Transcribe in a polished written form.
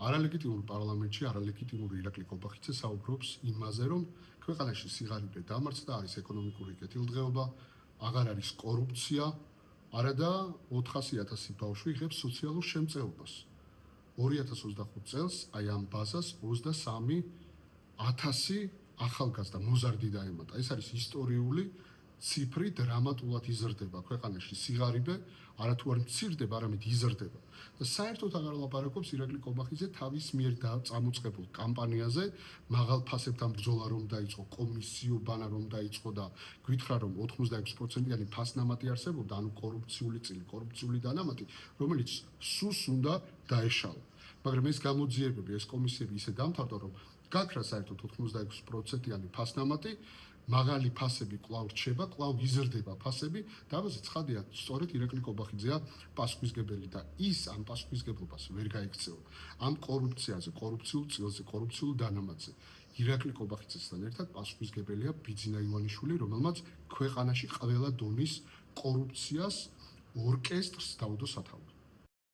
არალეგიტიმურ პარლამენტში არალეგიტიმური ირაკლი კობახიძე საუბრობს იმაზე, რომ ქვეყანაში სიღარიბე დამარცხდა, არის ეკონომიკური კეთილდღეობა, აღარ არის კორუფცია, არადა 400,000 ბავშვი იღებს სოციალურ შემწეობას. 2025 წელს აი ამ ბაზას 23,000 ახალგაზრდა მოზარდი დაემატა. ეს არის ისტორიული ციფრი, დრამატულად იზრდება ქვეყანაში სიღარიბე, არათუ არ მცირდება, არამედ იზრდება. და საერთოდ აღარ ლაპარაკობს ირაკლი კობახიძე თავის მიერ წამოწყებულ კამპანიაზე, მაღალ ფასებთან ბრძოლა რომ დაიწყო, კომისიო ბანა რომ დაიწყო და გითხრა რომ 86%-იანი ფასნამატი არსებობდა, ანუ კორუფციული წილი, კორუფციული დანამატი, რომელიც სუს უნდა დაეშალა. მაგრამ ეს გამოძიებები, ეს კომისიები ისე დამთავრდა, რომ გაქრა საერთოდ 86%-იანი ფასნამატი, მაღალი ფასები კვლავ რჩება, კვლავ იზრდება ფასები და ამაზე ცხადია, სწორედ ირაკლი კობახიძეა პასუხისმგებელი და ის ამ პასუხისმგებლობას ვერ გაიქცევა. ამ კორუფციაზე, კორუფციულ წილზე, კორუფციულ დანამატზე ირაკლი კობახიძესთან ერთად პასუხისმგებელია ბიძინა ივანიშვილი, რომელმაც ქვეყანაში ყველა დონის კორუფციას ორკესტრს დაუდო სათავე.